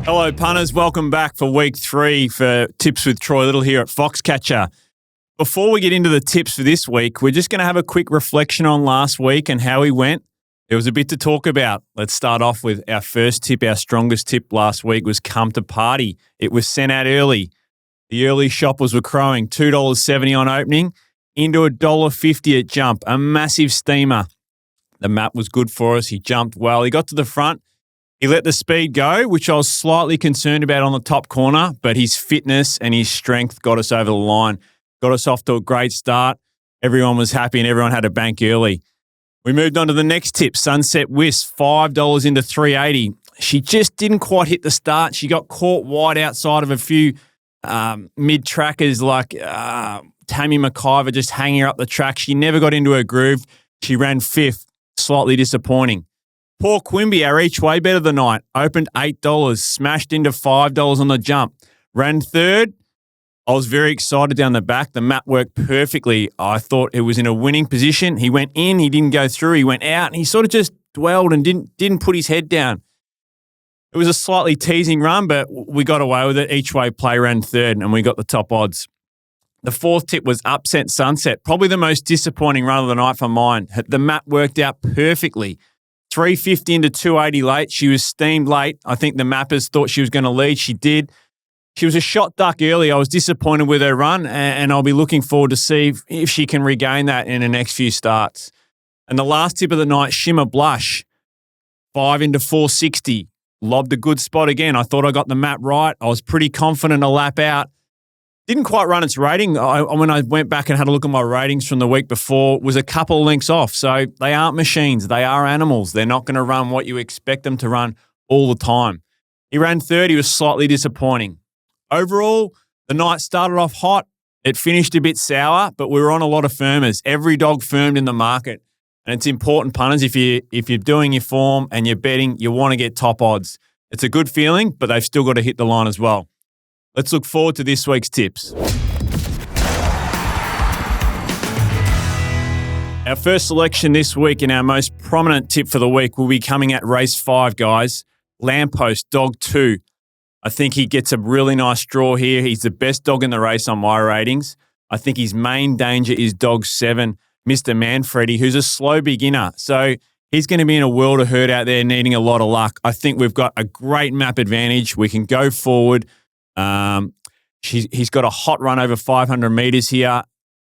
Hello, punters. Welcome back for week 3 for Tips with Troy Little here at Foxcatcher. Before we get into the tips for this week, we're just going to have a quick reflection on last week and how we went. There was a bit to talk about. Let's start off with our first tip. Our strongest tip last week was come to party. It was sent out early. The early shoppers were crowing $2.70 on opening into $1.50 at jump. A massive steamer. The map was good for us. He jumped well. He got to the front. He let the speed go, which I was slightly concerned about on the top corner, but his fitness and his strength got us over the line, got us off to a great start. Everyone was happy and everyone had a bank early. We moved on to the next tip, Sunset Whisk, $5 into $3.80. She just didn't quite hit the start. She got caught wide outside of a few mid-trackers like Tammy McIver just hanging her up the track. She never got into her groove. She ran 5th, slightly disappointing. Poor Quimby, our each way bet of the night, opened $8, smashed into $5 on the jump. Ran 3rd. I was very excited down the back. The map worked perfectly. I thought it was in a winning position. He went in, he didn't go through, he went out, and he sort of just dwelled and didn't put his head down. It was a slightly teasing run, but we got away with it. Each way play ran 3rd, and we got the top odds. The 4th tip was Upset Sunset, probably the most disappointing run of the night for mine. The map worked out perfectly. 350 into 280 late. She was steamed late. I think the mappers thought she was going to lead. She did. She was a shot duck early. I was disappointed with her run, and I'll be looking forward to see if she can regain that in the next few starts. And the last tip of the night, Shimmer Blush, 5 into 460. Lobbed a good spot again. I thought I got the map right. I was pretty confident a lap out. Didn't quite run its rating. When I went back and had a look at my ratings from the week before, was a couple of lengths off. So they aren't machines. They are animals. They're not going to run what you expect them to run all the time. He ran 3rd. He was slightly disappointing. Overall, the night started off hot. It finished a bit sour, but we were on a lot of firmers. Every dog firmed in the market. And it's important, punters, if you're doing your form and you're betting, you want to get top odds. It's a good feeling, but they've still got to hit the line as well. Let's look forward to this week's tips. Our first selection this week and our most prominent tip for the week will be coming at race 5, guys. Lamppost, dog 2. I think he gets a really nice draw here. He's the best dog in the race on my ratings. I think his main danger is dog 7, Mr. Manfredi, who's a slow beginner. So he's going to be in a world of hurt out there needing a lot of luck. I think we've got a great map advantage. We can go forward. He's got a hot run over 500 metres here.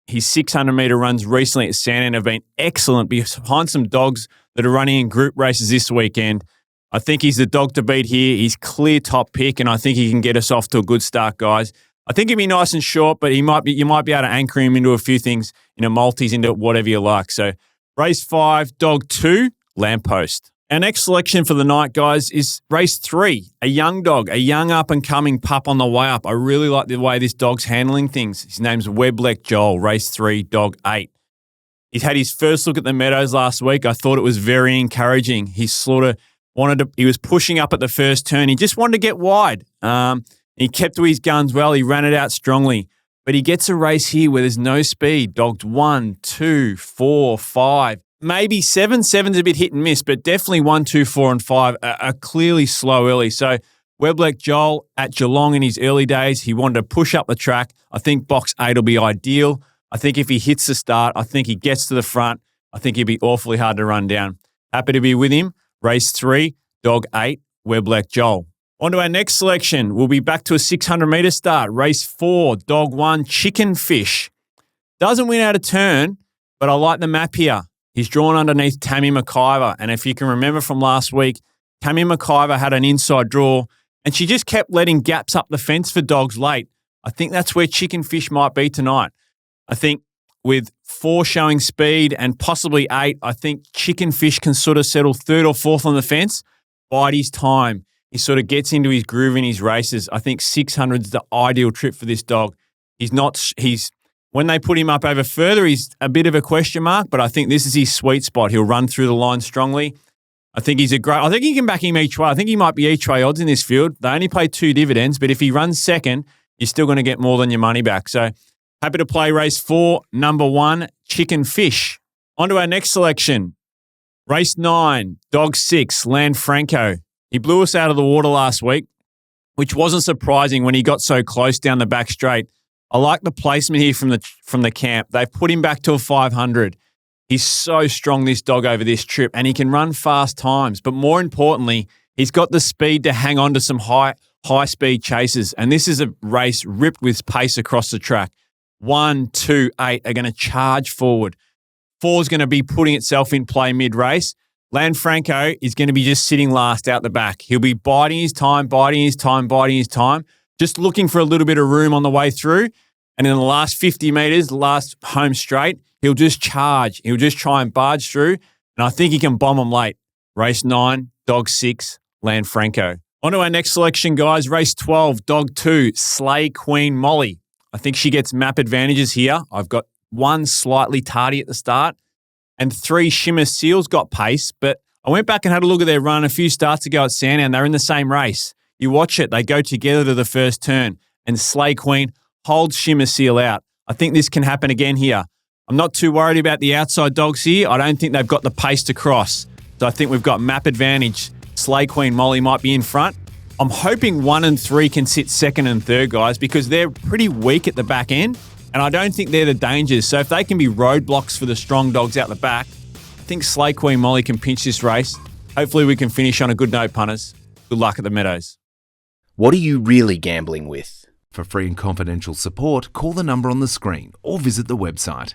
His 600-metre runs recently at Sandown have been excellent behind some dogs that are running in group races this weekend. I think he's the dog to beat here. He's clear top pick, and I think he can get us off to a good start, guys. I think he'll be nice and short, but you might be able to anchor him into a few things, multis, into whatever you like. So race 5, dog 2, Lamppost. Our next selection for the night, guys, is race 3, a young dog, a young up-and-coming pup on the way up. I really like the way this dog's handling things. His name's Webleck Joel, race 3, dog 8. He's had his first look at the Meadows last week. I thought it was very encouraging. He was pushing up at the first turn. He just wanted to get wide. He kept to his guns well. He ran it out strongly. But he gets a race here where there's no speed. Dogs 1, 2, 4, 5. Maybe 7. 7's a bit hit and miss, but definitely 1, 2, 4, and 5 are clearly slow early. So Webleck Joel at Geelong in his early days, he wanted to push up the track. I think box 8 will be ideal. I think if he hits the start, I think he gets to the front. I think he'd be awfully hard to run down. Happy to be with him. Race 3, dog 8, Webleck Joel. On to our next selection. We'll be back to a 600-metre start. Race 4, dog 1, Chicken Fish. Doesn't win out of turn, but I like the map here. He's drawn underneath Tammy McIver. And if you can remember from last week, Tammy McIver had an inside draw and she just kept letting gaps up the fence for dogs late. I think that's where Chicken Fish might be tonight. I think with 4 showing speed and possibly 8, I think Chicken Fish can sort of settle 3rd or 4th on the fence, bide his time. He sort of gets into his groove in his races. I think 600 is the ideal trip for this dog. When they put him up over further, he's a bit of a question mark, but I think this is his sweet spot. He'll run through the line strongly. I think he can back him each way. I think he might be each way odds in this field. They only pay 2 dividends, but if he runs second, you're still going to get more than your money back. So happy to play race 4, number 1, Chicken Fish. On to our next selection. Race 9, dog 6, Lanfranco. He blew us out of the water last week. which wasn't surprising when he got so close down the back straight. I like the placement here from the camp. They've put him back to a 500. He's so strong, this dog, over this trip, and he can run fast times. But more importantly, he's got the speed to hang on to some high-speed chases. And this is a race ripped with pace across the track. 1, 2, 8 are going to charge forward. 4 is going to be putting itself in play mid-race. Lanfranco is going to be just sitting last out the back. He'll be biding his time, just looking for a little bit of room on the way through. And in the last 50 metres, last home straight, he'll just charge. He'll just try and barge through. And I think he can bomb them late. Race 9, dog 6, Lanfranco. On to our next selection, guys. Race 12, dog 2, Slay Queen Molly. I think she gets map advantages here. I've got 1 slightly tardy at the start and 3 Shimmer Seals got pace. But I went back and had a look at their run a few starts ago at Sandown. They're in the same race. You watch it. They go together to the first turn and Slay Queen holds Shimmer Seal out. I think this can happen again here. I'm not too worried about the outside dogs here. I don't think they've got the pace to cross. So I think we've got map advantage. Slay Queen Molly might be in front. I'm hoping 1 and 3 can sit second and third, guys, because they're pretty weak at the back end, and I don't think they're the dangers. So if they can be roadblocks for the strong dogs out the back, I think Slay Queen Molly can pinch this race. Hopefully we can finish on a good note, punters. Good luck at the Meadows. What are you really gambling with? For free and confidential support, call the number on the screen or visit the website.